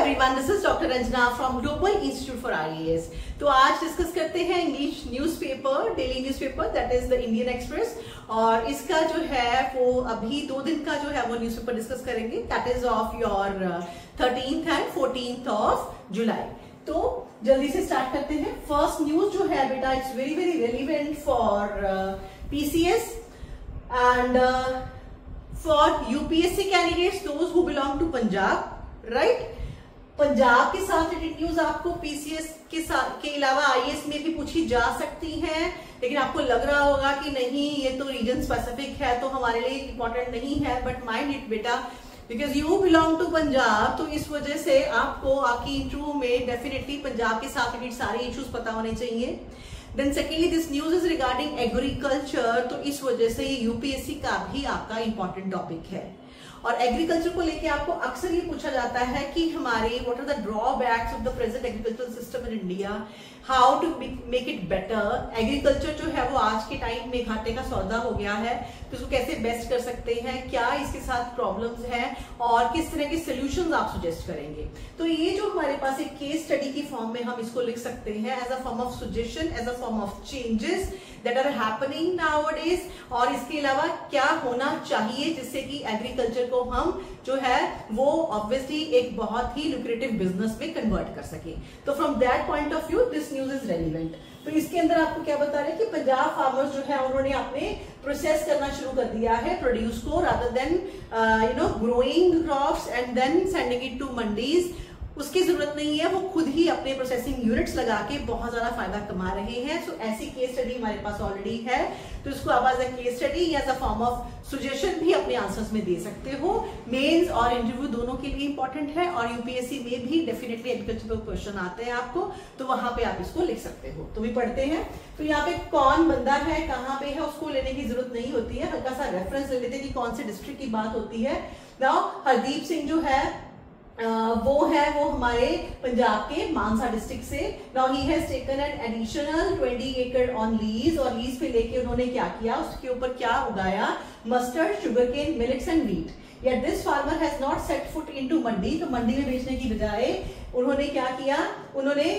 Everyone, this is doctor Ranjana from global institute for IAS. तो आज discuss करते हैं English newspaper, daily newspaper that is the Indian express. और इसका जो है वो अभी 2 दिन का जो है वो न्यूज़पेपर डिस्कस करेंगे, that is of your 13th and 14th of July. तो जल्दी से स्टार्ट करते हैं। फर्स्ट न्यूज जो है बेटा, it's very very relevant for PCS and for UPSC candidates, those who belong to Punjab, right. Punjab के साथ रिलेटेड न्यूज आपको पीसीएस के अलावा आईएएस में भी पूछी जा सकती है, लेकिन आपको लग रहा होगा कि नहीं ये तो रीजन स्पेसिफिक है तो हमारे लिए इंपॉर्टेंट नहीं है, बट माइंड इट बेटा, because you belong to Punjab, तो इस वजह से आपको आपकी इंटरव्यू में डेफिनेटली पंजाब के साथ रिलेटेड सारे इश्यूज पता होने चाहिए। Then secondly this news is regarding agriculture, तो इस वजह से यूपीएससी का भी आपका इंपॉर्टेंट टॉपिक है। और एग्रीकल्चर को लेके आपको अक्सर ये पूछा जाता है कि हमारे what are the drawbacks of the present agricultural system in India, how to make it better. Agriculture जो है वो आज के टाइम में घाटे का सौदा हो गया है, तो इसको कैसे बेस्ट कर सकते हैं, क्या इसके साथ प्रॉब्लम्स हैं और किस तरह के सोल्यूशंस आप सजेस्ट करेंगे। तो ये जो हमारे पास एक केस स्टडी की फॉर्म में हम इसको लिख सकते हैं as a form of suggestion, as a form of changes that are happening nowadays, और इसके अलावा क्या होना चाहिए जिससे कि एग्रीकल्चर को हम जो है वो ऑब्वियसली एक बहुत ही लुक्रेटिव बिजनेस में कन्वर्ट कर सके। तो from that point of view this news is relevant. तो इसके अंदर आपको क्या बता रहे हैं कि पंजाब फार्मर्स जो है उन्होंने अपने प्रोसेस करना शुरू कर दिया है प्रोड्यूस को, rather than growing crops and then sending it to mandis. उसकी जरूरत नहीं है, वो खुद ही अपने प्रोसेसिंग यूनिट्स लगा के बहुत ज्यादा फायदा कमा रहे हैं। सो ऐसी केस स्टडी हमारे पास ऑलरेडी है, तो इसको आप एज अ केस स्टडी या as a form of suggestion भी अपने आंसर्स में दे सकते हो। मेंस और इंटरव्यू दोनों के लिए इंपॉर्टेंट है, और यूपीएससी में भी डेफिनेटली एग्रीकल्चर पे क्वेश्चन आते हैं आपको, तो वहां पे आप इसको लिख सकते हो। तो भी पढ़ते हैं। तो यहाँ पे कौन बंदा है, कहाँ पे है, उसको लेने की जरूरत नहीं होती है, हल्का सा रेफरेंस ले लेते हैं कि कौन से डिस्ट्रिक्ट की बात होती है। नाउ हरदीप सिंह जो है वो हमारे पंजाब के मानसा डिस्ट्रिक्ट से। Now he has taken an additional 20 एकड़ ऑन लीज, और लीज पे लेके उन्होंने क्या किया, उसके ऊपर क्या उगाया, mustard, sugarcane, millets and wheat. या this farmer has not set foot into mandi, तो मंडी में बेचने की बजाय उन्होंने क्या किया, उन्होंने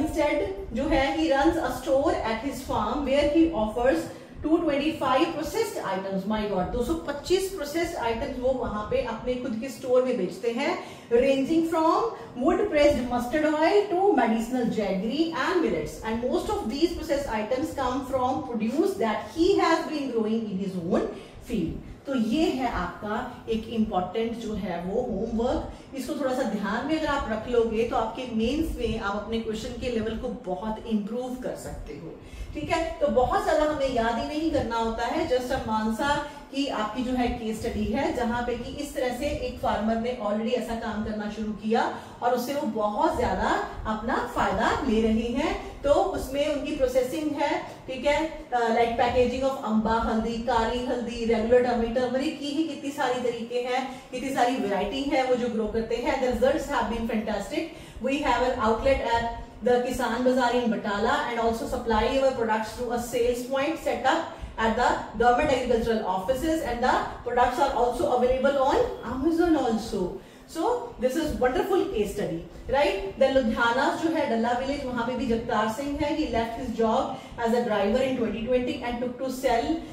इंस्टेड जो है ही runs a store at his farm where he offers 225 processed items. My god, 225 processed items वो वहां पे अपने खुद के स्टोर में बेचते हैं, ranging from wood pressed mustard oil to medicinal jaggery and millets, and most of these processed items come from produce that he has been growing in his own field. तो ये है आपका एक इंपॉर्टेंट जो है वो होमवर्क। इसको थोड़ा सा ध्यान में अगर आप रख लोगे तो आपके मेंस में आप अपने क्वेश्चन के लेवल को बहुत इंप्रूव कर सकते हो। ठीक है, तो बहुत ज्यादा हमें याद ही नहीं करना होता है, जस्ट अ मानसा की आपकी जो है केस स्टडी है, जहां पे कि इस तरह से एक फार्मर ने ऑलरेडी ऐसा काम करना शुरू किया और उससे वो बहुत ज्यादा अपना फायदा ले रहे हैं। तो उसमें उनकी प्रोसेसिंग है, ठीक है, लाइक पैकेजिंग ऑफ अम्बा हल्दी, काली हल्दी, रेगुलर टर्मरिक की ही कितनी सारी तरीके हैं, कितनी सारी वैरायटी है वो जो ग्रो करते हैं। The results have been fantastic. We have an outlet at the Kisan Bazaar in Batala and also supply our products through a sales point set up at the government agricultural offices, and the products are also available on Amazon also. So this is wonderful case study, right? Then Ludhiana जो है डल्ला village, वहां पे भी जगतार सिंह है, he left his job as a driver in 2020 and took to selling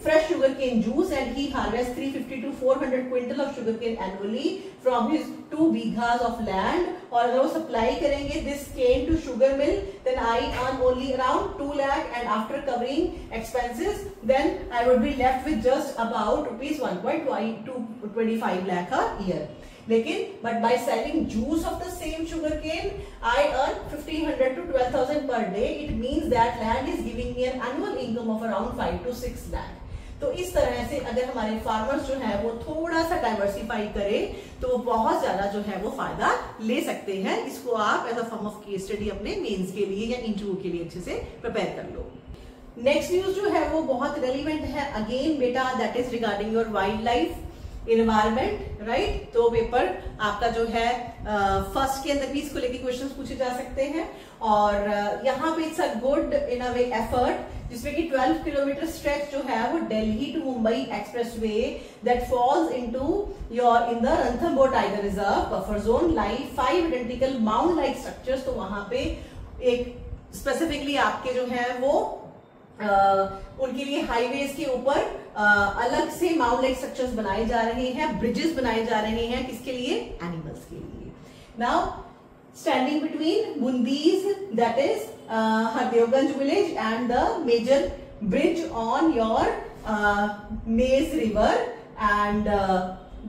fresh sugarcane juice, and he harvests 350 to 400 quintal of sugarcane annually from his 2 बीघास of land। और अगर वो supply करेंगे this cane to sugar mill, then I earn only around 2 lakh, and after covering expenses then I would be left with just about rupees 1.25 lakh a year। लेकिन but by selling juice of the same sugarcane I earn 1500 to 12,000 per day। It means that land is giving me an annual income of around 5 to 6 lakh। तो इस तरह से अगर हमारे farmers जो है वो थोड़ा सा डाइवर्सिफाई करे तो वो बहुत ज्यादा जो है वो फायदा ले सकते हैं। इसको आप as a form of case study अपने मेंस के लिए या इंटरव्यू के लिए अच्छे से प्रिपेयर कर लो। नेक्स्ट न्यूज जो है वो बहुत रेलिवेंट है अगेन बेटा, that is regarding your wild life. Environment, right. तो पेपर आपका जो है फर्स्ट के अंदर भी इसको लेके क्वेश्चंस पूछे जा सकते हैं। और यहाँ पे it's a good in a way effort, जिसमें कि 12 किलोमीटर स्ट्रेच जो है वो Delhi to Mumbai expressway that falls into your in the Ranthambore tiger reserve buffer zone lie 5 identical mount like structures. तो वहां पे एक स्पेसिफिकली आपके जो है वो उनके लिए हाईवेज के ऊपर अलग से माउंट लाइक स्ट्रक्चर्स बनाए जा रहे हैं, ब्रिजेस बनाए जा रहे हैं, किसके लिए? एनिमल्स के लिए। Now standing between Bundi's, that is Hardeoganj village, and the major bridge on your Maze River, and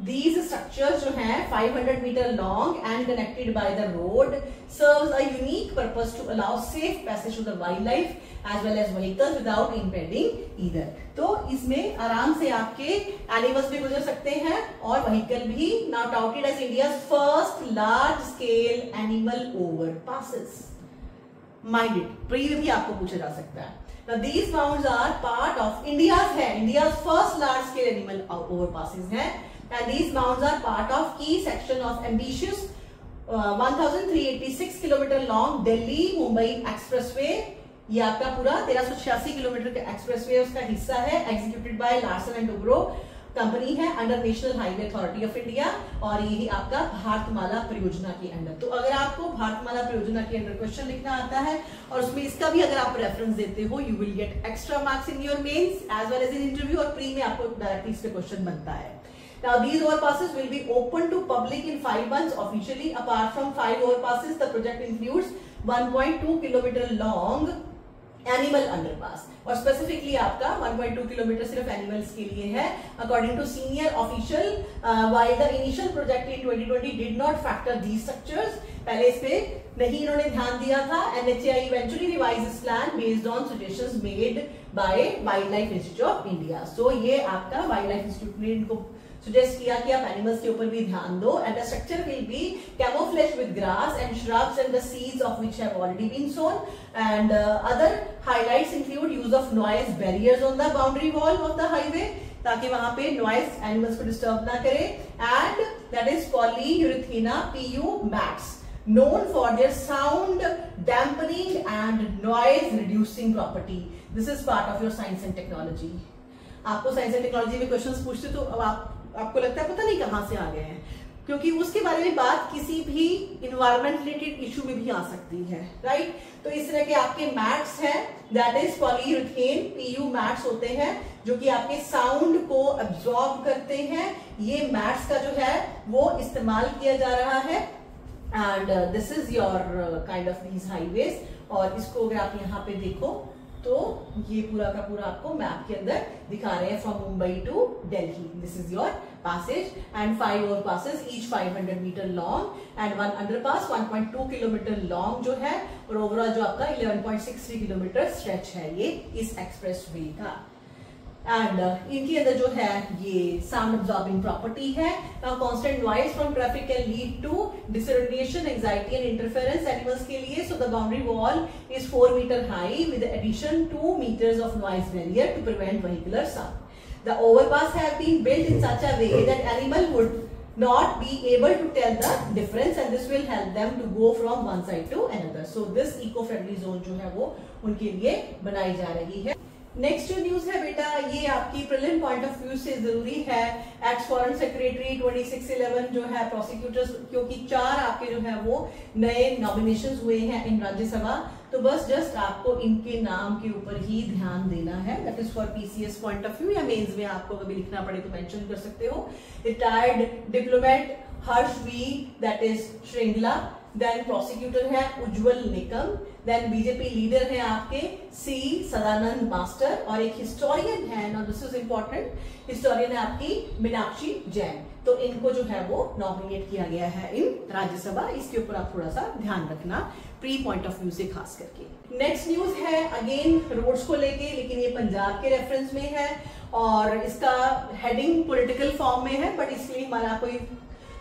these structures जो हैं 500 meter long and connected by the road serves a unique purpose to allow safe passage to the wildlife as well as vehicles without impeding either। तो इसमें आराम से आपके animals भी गुजर सकते हैं और व्हीकल भी। Now touted as India's first large scale animal overpasses. Mind it, pre में भी आपको पूछा जा सकता है। Now these mounds are part of India's first large scale animal overpasses है, and these mounds are part of key section of ambitious 1386 kilometre long Delhi Mumbai expressway. ये आपका पूरा 1386 किलोमीटर का एक्सप्रेसवे उसका हिस्सा है, executed by Larsen and Toubro company है under national highway authority of India, और यही आपका भारतमाला परियोजना के अंडर। तो अगर आपको भारतमाला परियोजना के अंडर क्वेश्चन लिखना आता है और उसमें इसका भी अगर आप रेफरेंस देते हो, you will get extra marks in your mains as well as in interview, और प्री में आपको डायरेक्टली इस पे क्वेश्चन बनता है। Now these overpasses will be open to public in 5 months officially. Apart from 5 overpasses, the project includes 1.2 kilometer long animal underpass, और specifically आपका 1.2 kilometre सिर्फ एनिमल्स के लिए है। According to senior official, while the initial project in 2020 did not factor these structures, पहले इस पे नहीं इन्होंने ध्यान दिया था। NHAI eventually revise this plan based on suggestions made by wild life institute of India. So ये आपका वाइल्ड लाइफ इंस्टीट्यूट ने इनको suggest किया कि आप एनिमल्स के ऊपर भी ध्यान दो, and the structure will be camouflaged with grass and shrubs and the seeds of which have already been sown, and other highlights include use of noise barriers on the boundary wall of the highway ताकि वहां पे noise animals को disturb ना करे, and that is polyurethane PU mats known for their sound dampening and noise reducing property. This is part of your science and technology. आपको science and technology में questions पूछते तो अब आपको लगता है पता नहीं कहां से आ गए हैं, क्योंकि उसके बारे में बात किसी भी इन्वायरमेंट रिलेटेड इशू में भी आ सकती है, राइट। तो इस तरह के आपके मैट्स हैं, that is polyurethane PU mats होते हैं जो कि आपके साउंड को अब्सॉर्ब करते हैं। ये मैट्स का जो है वो इस्तेमाल किया जा रहा है, and this is your kind of these highways. और इसको अगर आप यहाँ पे देखो तो ये पूरा का पूरा आपको मैप के अंदर दिखा रहे हैं, from Mumbai to Delhi. This is your passage and 5 overpasses each 500 meter long and one underpass 1.2 kilometre long जो है, और ओवरऑल जो आपका 11.63 किलोमीटर स्ट्रेच है ये इस एक्सप्रेस वे का। एंड इनके अंदर जो है ये साउंड अब्सॉर्बिंग प्रॉपर्टी है। Now constant noise from traffic can lead to disorientation, anxiety and interference animals के लिए। So the boundary wall is 4 metre high with addition 2 meters of noise barrier to prevent vehicular sound. The overpass have been built in such a way that animal would not be able to tell the difference, and this will help them to go from one side to another. So this eco-friendly zone जो है वो उनके लिए बनाई जा रही है। Next जो न्यूज है बेटा, ये आपकी प्रिलिम पॉइंट ऑफ व्यू से जरूरी है। एक्स फॉरेन सेक्रेटरी 2611 जो है प्रोसिक्यूटर्स, क्योंकि 4 आपके जो है वो नए नॉमिनेशंस हुए हैं इन राज्यसभा, तो बस जस्ट आपको इनके नाम के ऊपर ही ध्यान देना है। That is for PCS point of view, या मेंस में आपको कभी लिखना पड़े तो मेंशन कर सकते हो। Retired diplomat Harsh V, that is Shringla, then prosecutor है Ujjwal Nikam, then BJP leader है आपके C सदानंद मास्टर, और एक हिस्टोरियन है, now this is important, historian है आपकी मीनाक्षी जैन। तो इनको जो है वो नॉमिनेट किया गया है इन राज्यसभा। इसके ऊपर आप थोड़ा सा ध्यान रखना प्री पॉइंट ऑफ व्यू से खास करके। नेक्स्ट न्यूज है अगेन रोड्स को लेके, लेकिन ये पंजाब के रेफरेंस में है और इसका हेडिंग पॉलिटिकल फॉर्म में है, बट इसलिए हमारा कोई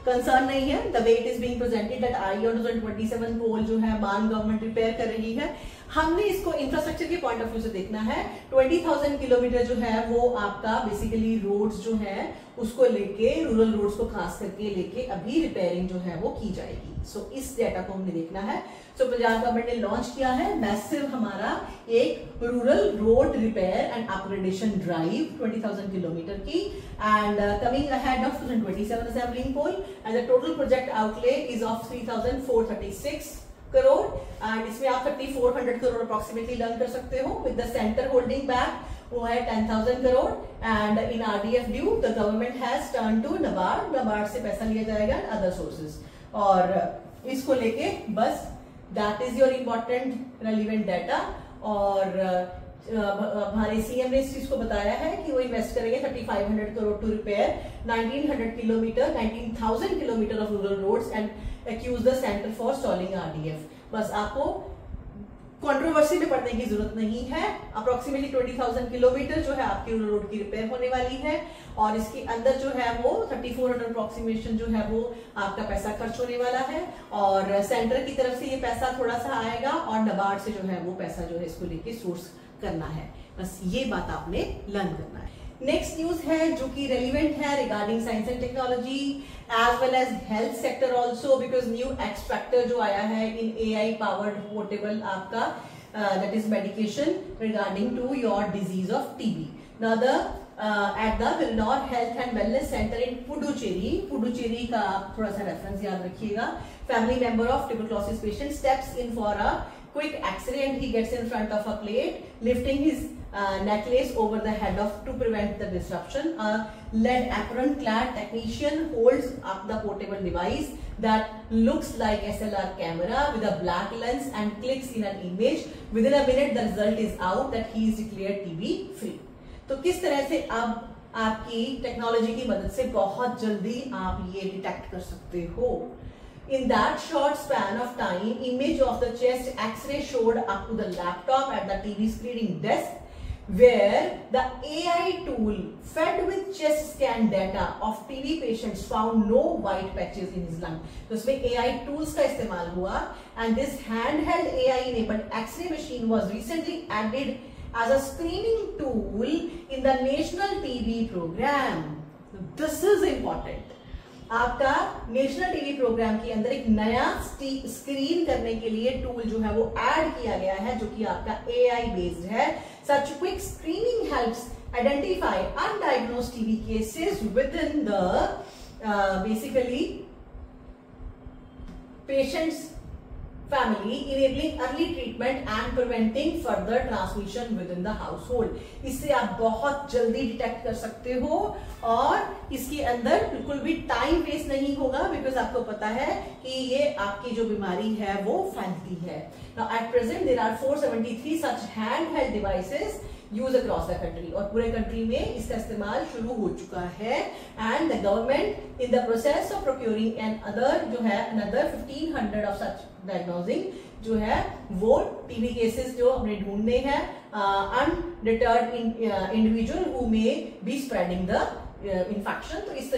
कंसर्न नहीं है। The way it is being presented that IR 2027 पोल जो है मान गवर्नमेंट प्रिपेयर कर रही है। हमने इसको इंफ्रास्ट्रक्चर के पॉइंट ऑफ व्यू से देखना है। 20,000 किलोमीटर जो है वो आपका बेसिकली रोड्स जो है उसको लेके, रूरल रोड्स को खास करके लेके अभी रिपेयरिंग जो है वो की जाएगी। सो इस डेटा को हमने देखना है। सो पंजाब गवर्नमेंट ने लॉन्च किया है मैसिव हमारा एक rural road repair and upgradation drive 20,000 kilometre की, and coming ahead of 2027 assembling poll, and the total project outlay is of 3,436 crore, and इसमें आप 3,400 करोड़ अप्रोक्सीमेटली लर्न कर सकते हो, with the centre holding back वो है 10,000 crore, and in RDF due the government has turn to NABARD से पैसा लिया जाएगा, अदर सोर्सेज, और इसको लेके बस that is your important relevant data. और हमारे सीएम ने इस चीज को बताया है कि वो इन्वेस्ट करेंगे 3,500 crore to repair 19,000 kilometres of rural roads and accuse the centre for stalling RDF। बस आपको कंट्रोवर्सी में पड़ने की जरूरत नहीं है। अप्रोक्सीमेटली 20,000 किलोमीटर जो है आपकी रूरल रोड की रिपेयर होने वाली है, और इसके अंदर जो है वो 3,400 अप्रोक्सीमेशन जो है वो आपका पैसा खर्च होने वाला है, और सेंटर की तरफ से ये पैसा थोड़ा सा आएगा, और नबार्ड से जो है वो पैसा जो है इसको लेके सोर्स करना है। बस ये बात आपने लर्न करना है। नेक्स्ट न्यूज है जो कि रेलिवेंट है regarding science and technology as well as health sector also, because new X factor जो आया है इन AI पावर्ड पोर्टेबल आपका that is medication regarding to your disease of TB। Now the at the Wilnor Health and Wellness Center in Puducherry का आप थोड़ा सा reference याद रखिएगा। Family member of tuberculosis patient steps in for a quick X-ray and he gets in front of a plate, lifting his necklace over the head of to prevent the disruption. A lead apron clad technician holds up the portable device that looks like SLR camera with a black lens and clicks in an image. Within a minute, the result is out that he is declared TB free. तो किस तरह से अब आपकी technology की मदद से बहुत जल्दी आप ये डिटेक्ट कर सकते हो। In that short span of time, image of the chest X-ray showed up to the laptop at the TB screening desk, where the AI tool fed with chest scan data of TB patients found no white patches in his lung. तो उसमें AI tools का इस्तेमाल हुआ, and this handheld AI-enabled X-ray machine was recently added as a screening tool in the National TB program. This is important. आपका national TB programme के अंदर एक नया स्क्रीन करने के लिए टूल जो है वो ऐड किया गया है, जो कि आपका AI बेस्ड है। Such quick screening helps identify undiagnosed TB cases within the basically patient's family, enabling early treatment and preventing further transmission within the household. इससे आप बहुत जल्दी डिटेक्ट कर सकते हो, और इसके अंदर बिल्कुल भी टाइम वेस्ट नहीं होगा, बिकॉज आपको पता है कि ये आपकी जो बीमारी है वो फैलती है। Now at present there are 473 such handheld devices use across the country, और पूरे कंट्री में इसका इस्तेमाल शुरू हो चुका है, and the government in the process of procuring and other जो है अनदर 1,500 ऑफ सच डायग्नोजिंग जो है वो टीबी केसेस जो हमने ढूंढने हैं undeterred individual who may be spreading the infection. तो इस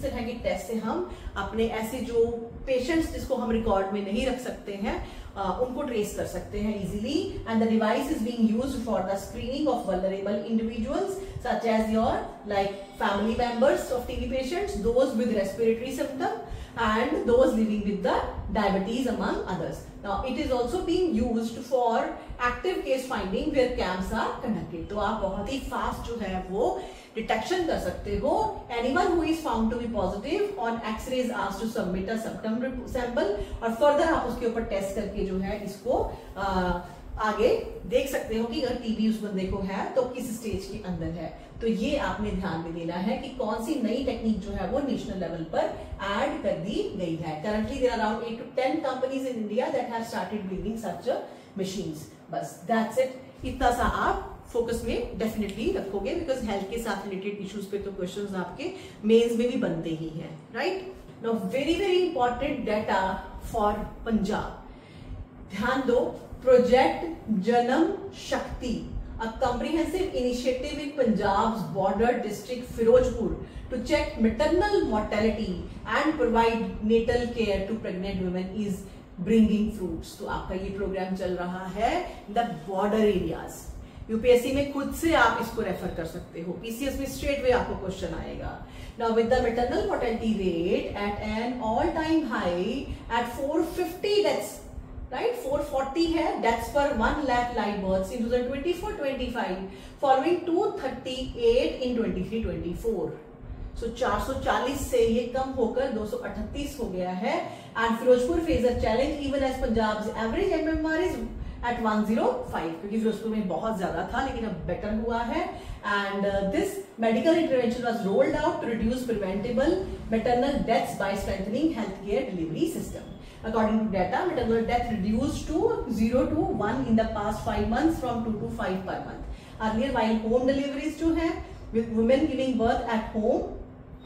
तरह के टेस्ट से हम अपने ऐसे जो पेशेंट्स जिसको हम रिकॉर्ड में नहीं रख सकते हैं उनको ट्रेस कर सकते हैं easily, and the device is being used for the screening of vulnerable individuals such as your like family members of TB patients, those with respiratory symptom and those living with the diabetes among others. Now it is also being used for active case finding where camps are conducted. तो आप बहुत ही fast जो है वो detection कर सकते हो। Anyone who is found to be positive on X-ray is asked to submit a symptom sample, और further आप उसके ऊपर टेस्ट करके जो है इसको आगे देख सकते हो कि अगर टीबी उस बंदे को है तो किस स्टेज के अंदर है। तो ये आपने ध्यान में देना है कि कौन सी नई टेक्निक जो है वो नेशनल लेवल पर ऐड कर दी गई है। Currently there are around 8 to 10 companies in India that have started building such machines. बस दैट्स इट। इतना सा आप फोकस में डेफिनेटली रखोगे, बिकॉज हेल्थ के साथ रिलेटेड इश्यूज पे तो क्वेश्चंस आपके मेंस में भी बनते ही हैं, right. Now very very important data for Punjab, ध्यान दो। प्रोजेक्ट जनम शक्ति, a comprehensive initiative in Punjab's border district Firozpur to check maternal mortality and provide natal care to pregnant women is bringing fruits. तो आपका ये प्रोग्राम चल रहा है द बॉर्डर एरियाज। यूपीएससी में खुद से आप इसको रेफर कर सकते हो, पीसीएस में स्ट्रेट वे आपको क्वेश्चन आएगा। Now with the maternal mortality rate at an all time high at 450 deaths, right, 440 है deaths per 1 lakh live births in 2024-25 following 238 in 23-24। So 440 से ये कम होकर 238 हो गया है। And Firozpur faces challenge even as Punjab average MMR is at 105, क्योंकि फिरोजपुर में बहुत ज्यादा था लेकिन अब बेटर हुआ है। And this medical intervention was rolled out to reduce preventable maternal deaths by strengthening health care delivery system. According to data, maternal death reduced to 0 to 1 in the past 5 months from 2 to 5 per month. Earlier, while home deliveries जो है, with women giving birth at home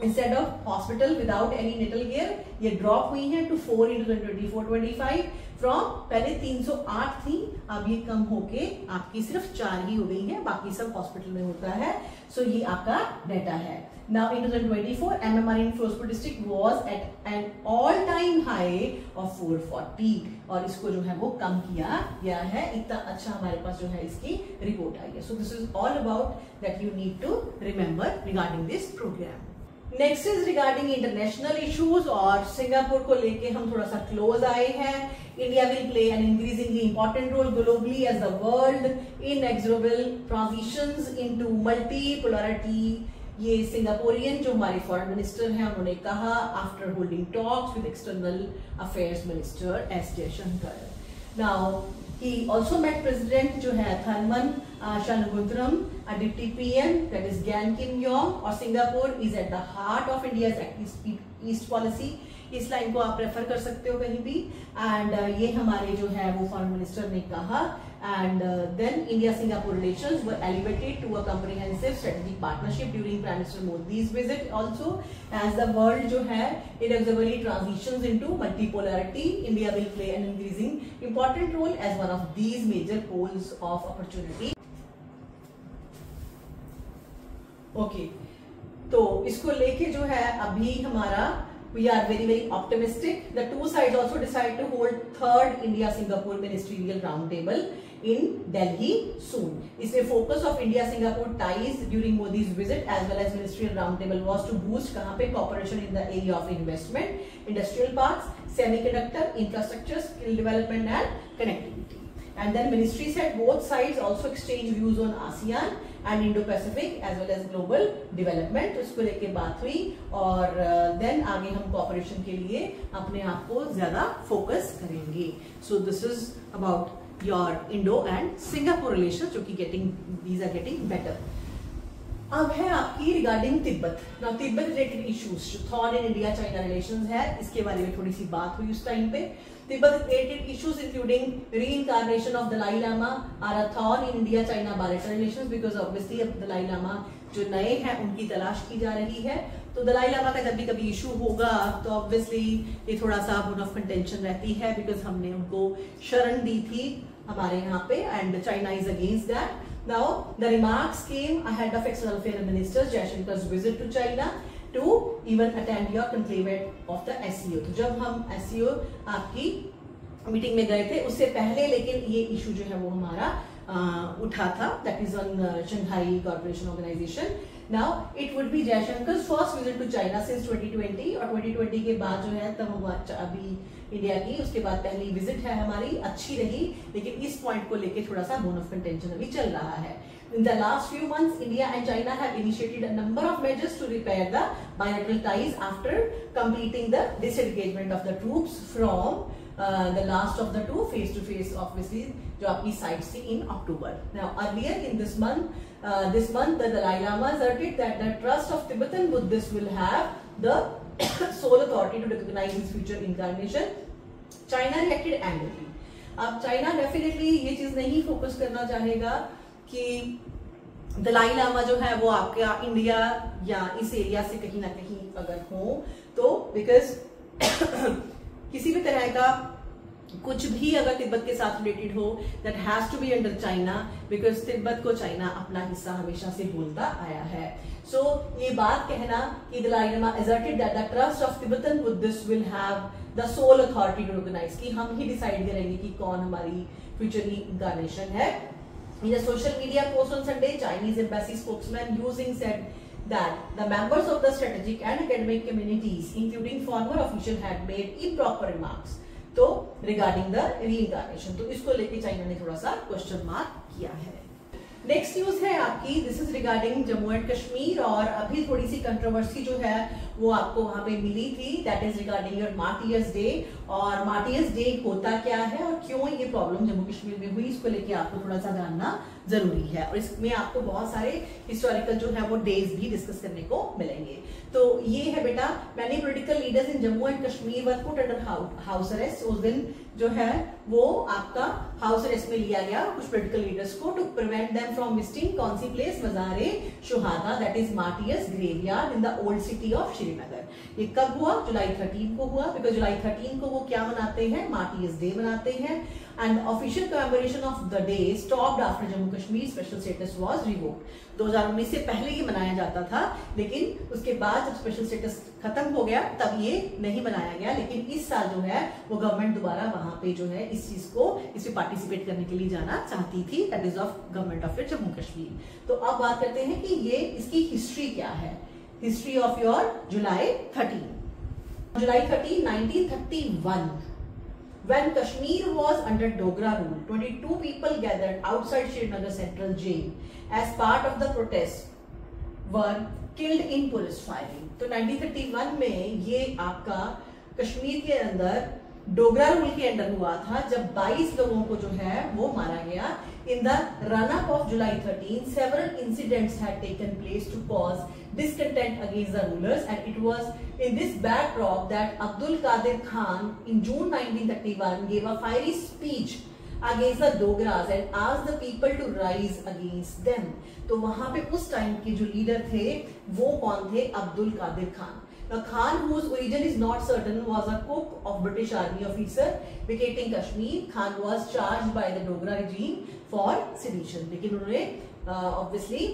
instead of hospital without any natal care, ये drop हुई है to 4 in 2024-25 from पहले 308 थी, अब ये कम होके आपकी सिर्फ 4 ही हो गई है, बाकी सब हॉस्पिटल में होता है। सो ये आपका डाटा है। Now in 2024 MMR in Ferozepur district was at an all time high of 440 और इसको जो है वो कम किया गया है। इतना अच्छा हमारे पास जो है इसकी रिपोर्ट आई है। So this is all about that you need to remember regarding this programme. Next is regarding international issues और सिंगापुर को लेके हम थोड़ा सा क्लोज आए हैं। India will play an increasingly important role globally as the world inexorable transitions into multipolarity. ये Singaporean जो हमारे फॉरेन मिनिस्टर हैं उन्होंने कहा after holding talks with external affairs minister S Jaishankar. Now he also met president जो है Tharman Shanmugam, deputy PM that is Gan Kim Yong. और Singapore is at the heart of India's act east policy. इस line को आप refer कर सकते हो कहीं भी। एंड ये हमारे जो है वो फॉरेन मिनिस्टर ने कहा। And then India Singapore relations were elevated to a comprehensive strategic partnership during prime minister Modi's visit also. As the world जो है inexorably transitions into multipolarity, India will play an increasing important role as one of these major poles of opportunity. Okay, तो इसको लेके जो है अभी हमारा we are very optimistic. The two sides also decide to hold third India-Singapore ministerial roundtable in Delhi soon. इसमें focus of India-Singapore ties during Modi's visit as well as ministerial roundtable was to boost कहाँ पे cooperation in the area of investment, industrial parks, semiconductor, infrastructure, skill development and connectivity. And then ministry said both sides also exchange views on ASEAN and Indo-Pacific as well as global development। तो इसको लेके बात हुई और then आगे हम corporation के लिए अपने आप को ज्यादा फोकस करेंगे। सो this is about your Indo and Singapore relation जो कि these are getting better। अब है आपकी regarding Tibet. Now Tibet related issues जो थॉन इन इंडिया चाइना रिलेशंस है, इसके बारे में थोड़ी सी बात हुई उस टाइम पे। Tibet related issues including reincarnation of Dalai Lama are a thorn in India China bilateral relations because obviously अब दलाई लामा जो नए हैं उनकी तलाश की जा रही है। तो दलाई लामा का जब भी कभी इशू होगा तो ऑब्वियसली ये थोड़ा सा बोन ऑफ कंटेंशन रहती है बिकॉज हमने उनको शरण दी थी हमारे यहाँ पे and China is against that. Now, the remarks came ahead of External Affairs Minister Jaishankar's visit to China to even attend your conclave of the SCO। तो जब हम SCO आपकी मीटिंग में गए थे उससे पहले लेकिन ये इशू जो है वो हमारा उठा था, that is on Shanghai corporation organisation. Now it would be Jaishankar's first visit to China since 2020 और 2020 के बाद जो है तब हम अभी इंडिया की उसके बाद पहली विजिट है हमारी, अच्छी रही लेकिन इस पॉइंट को लेके थोड़ा सा बोन ऑफ कंटेंशन अभी चल रहा है। In the last few months, India and China have initiated a number of measures to repair the bilateral ties after completing the disengagement of the troops from the last of the two face-to-face obviously जो आपकी sites थी in October. Now earlier in this month the Dalai Lama asserted that the trust of Tibetan Buddhists will have the sole authority to recognize his future incarnation. China reacted angrily. अब China definitely ये चीज नहीं focus करना चाहेगा कि दलाई लामा जो है वो आपका इंडिया या इस एरिया से कहीं ना कहीं अगर हो तो बिकॉज किसी भी तरह का कुछ भी अगर तिब्बत के साथ रिलेटेड हो that has to be under China, because Tibet को चाइना अपना हिस्सा हमेशा से बोलता आया है। सो ये बात कहना कि Dalai Lama asserted that the trust of Tibetan Buddhists will have the sole authority to organize, कि हम ही डिसाइड करेंगे कि कौन हमारी फ्यूचर इंकारनेशन है। In a social media post on Sunday, Chinese embassy spokesman Yu Xing said that the members of the strategic and academic communities, including former officials, had made improper remarks तो regarding the reincarnation. तो इसको लेके China ने थोड़ा सा question mark किया है। Next news है आपकी, this is regarding Jammu and Kashmir, और अभी थोड़ी सी कंट्रोवर्सी जो है वो आपको वहां पे मिली थी, that is regarding your martyrs day. और मार्टियर्स डे होता क्या है और क्यों ये प्रॉब्लम जम्मू कश्मीर में हुई, इसको लेके आपको थोड़ा सा जानना जरूरी है, और इसमें आपको बहुत सारे हिस्टोरिकल जो है वो डेज भी डिस्कस करने को मिलेंगे। तो ये है बेटा, many political leaders in Jammu and Kashmir were put under house arrest. उस दिन जो है वो आपका हाउस अरेस्ट में लिया गया कुछ पॉलिटिकल लीडर्स को, to prevent them from visiting कौन सी place, Mazare Shuhada, that is martyrs graveyard in the old city of Srinagar. ये कब हुआ? जुलाई 13 को हुआ, बिकॉज जुलाई 13 को वो क्या मनाते हैं? मार्टियर्स डे मनाते हैं। And official commemoration of the day stopped after Jammu Kashmir special status was revoked. 2019 से पहले ये मनाया जाता था, लेकिन उसके बाद जब स्पेशल स्टेटस खत्म हो गया तब ये नहीं मनाया गया। लेकिन इस साल जो है वो गवर्नमेंट दोबारा वहां पे जो है इस चीज को, इसमें पार्टिसिपेट करने के लिए जाना चाहती थी, that is of government of Jammu Kashmir. तो अब बात करते हैं कि ये इसकी हिस्ट्री क्या है। History of your July 13, 1931, when Kashmir was under Dogra rule, 22 people gathered outside Srinagar Central Jail as part of the protest were killed in police firing। तो 1931 में ये आपका कश्मीर के अंदर डोगरा रूल के अंडर हुआ था, जब 22 लोगों को जो है वो मारा गया। In the run-up of July 13, several incidents had taken place to cause discontent against the rulers, and it was in this backdrop that Abdul Qadir Khan in June 1931 gave a fiery speech against the Dogras and asked the people to rise against them। तो वहां पे उस time के जो leader थे वो कौन थे? Abdul Qadir Khan. Now Khan, whose origin is not certain, was a cook of British Army officer vacating Kashmir. Khan was charged by the Dogra regime for sedition, लेकिन उन्होंने obviously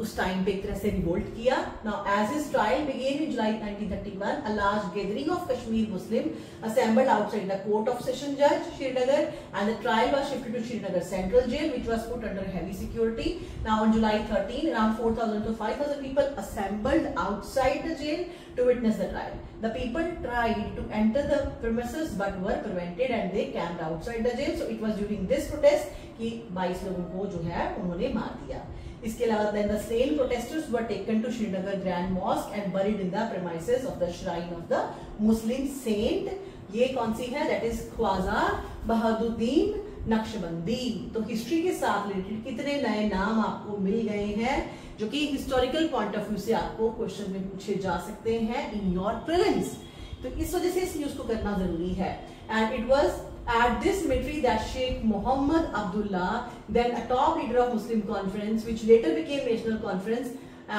उस टाइम पे एक तरह से रिवोल्ट किया। Now as his trial began in July 1931, a large gathering of Kashmir Muslim assembled outside the court of session judge Srinagar, and the trial was shifted to Srinagar Central Jail, which was put under heavy security। Now on July 13, around 4,000 to 5,000 people assembled outside the jail to witness the trial। The people tried to enter the premises but were prevented and they camped outside the jail। So it was during this protest कि 22 लोगों को जो है उन्होंने मार दिया। इसके अलावा then the slain protesters were taken to Srinagar Grand Mosque and buried in the premises of the shrine of the Muslim saint। ये कौन सी है? That is Khwaja बहादुद्दीन Naqshbandi. तो हिस्ट्री के साथ रिलेटेड कितने नए नाम आपको मिल गए हैं जो कि हिस्टोरिकल पॉइंट ऑफ व्यू से आपको क्वेश्चन में पूछे जा सकते हैं इन योर प्रीलिम्स। तो इस वजह से इस न्यूज को करना जरूरी है। And it was at this military that Sheikh Mohammed Abdullah, then a top leader of Muslim Conference, which later became National Conference,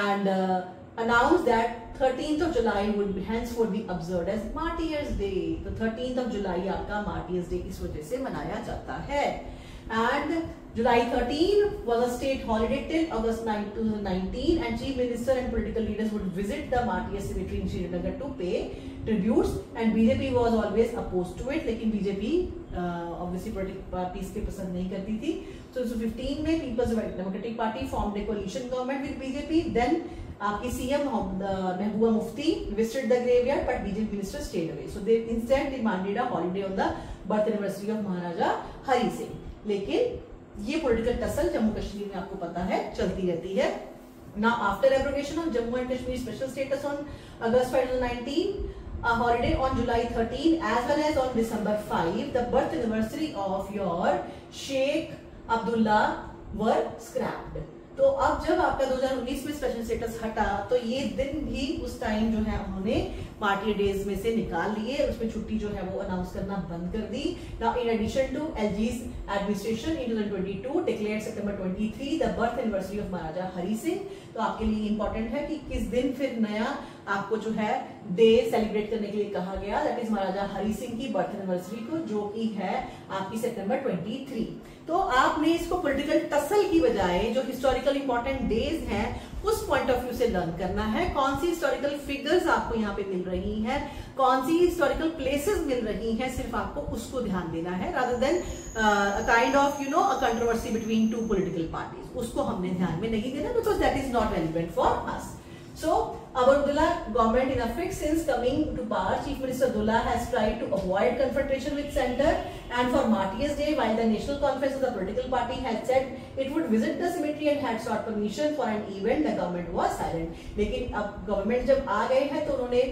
and announced that 13th of July would be henceforth be observed as Martyrs Day। तो 13th of July आपका Martyrs Day इस वजह से मनाया जाता है। And July 13 was a state holiday till August 9, 2019, and chief minister and political leaders would visit the Martyrs cemetery in Srinagar to pay tributes, and BJP was always opposed to it। लेकिन BJP obviously political parties के पसंद नहीं करती थी। So 2015 में People's Democratic Party formed a coalition government with BJP। Then आपकी CM Mehbooba Mufti visited the graveyard, but BJP ministers stayed away। So they instead demanded a holiday on the birth anniversary of महाराजा हरि सिंह। लेकिन ये political tussle Jammu Kashmir में आपको पता है चलती रहती है। Now after abrogation of Jammu and Kashmir special status on August 2019, a holiday on July 13 as well as on December 5, the birth anniversary of your Sheikh Abdullah were scrapped। तो अब जब आपका 2019 में स्पेशल स्टेटस हटा तो ये दिन भी उस टाइम जो है उन्होंने मार्टियर डेज में से निकाल लिए, उसमें छुट्टी जो है वो अनाउंस करना बंद कर दी। Now in addition to LG's administration in 2022 declared September 23 the birth anniversary of Maharaja Hari Singh. तो आपके लिए इंपॉर्टेंट है कि किस दिन फिर नया आपको जो है डे सेलिब्रेट करने के लिए कहा गया, दैट इज महाराजा हरि सिंह की बर्थ एनिवर्सरी को, जो कि है आपकी सितंबर 23। तो आपने इसको पॉलिटिकल टसल की बजाय जो हिस्टोरिकल इंपॉर्टेंट डेज हैं उस पॉइंट ऑफ व्यू से लर्न करना है। कौन सी हिस्टोरिकल फिगर्स आपको यहाँ पे मिल रही हैं, कौन सी हिस्टोरिकल प्लेसेस मिल रही हैं, सिर्फ आपको उसको ध्यान देना है, rather than kind of you know a controversy between two political parties, उसको हमने ध्यान में नहीं देना, because that is not relevant for us. So, our Abdullah government in effect since coming to power, Chief Minister Abdullah has tried to avoid confrontation with centre, and for Martyrs Day, while the National Conference of the political party had said it would visit the cemetery and had sought permission for an event, the government was silent. लेकिन अब government जब आ गए हैं तो उन्होंने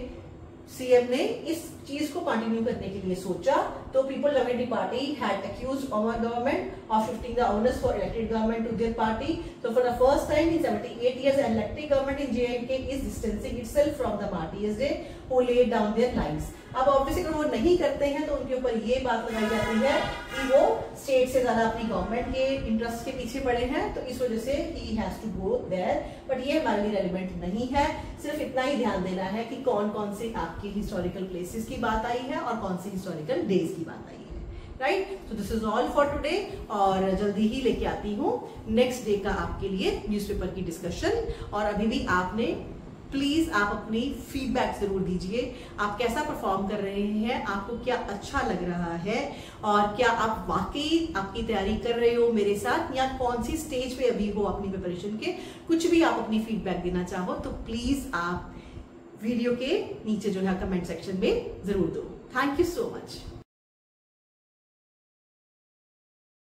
CM ने इस चीज को कंटिन्यू करने के लिए सोचा। तो people democratic party had accused our government of shifting the onus for elected government to their party. So for the first time in 78 years, an elected government in J&K is distancing itself from the Martyrs Day who laid down their lives. अब obviously अगर वो नहीं करते हैं तो उनके ऊपर ये बात लगाई जाती है कि वो स्टेट से ज्यादा अपनी गवर्नमेंट के इंटरेस्ट के पीछे पड़े हैं, तो इस वजह से ही has to go there. But ये हमारे लिए रेलिवेंट नहीं है, सिर्फ इतना ही ध्यान देना है कि कौन कौन से आपकी हिस्टोरिकल प्लेसेस की बात आई है और कौन सी हिस्टोरिकल डेज की बात आई है, right. So this is all for today, और जल्दी ही लेके आती हूँ नेक्स्ट डे का आपके लिए न्यूज़पेपर की डिस्कशन। और अभी भी आपने प्लीज आप अपनी फीडबैक जरूर दीजिए, आप कैसा परफॉर्म कर रहे हैं, आपको क्या अच्छा लग रहा है, और क्या आप वाकई आपकी तैयारी कर रहे हो मेरे साथ, या कौन सी स्टेज पे अभी हो अपनी प्रिपरेशन के। कुछ भी आप अपनी फीडबैक देना चाहो तो प्लीज आप वीडियो के नीचे जो है कमेंट सेक्शन में जरूर दो। Thank you so much.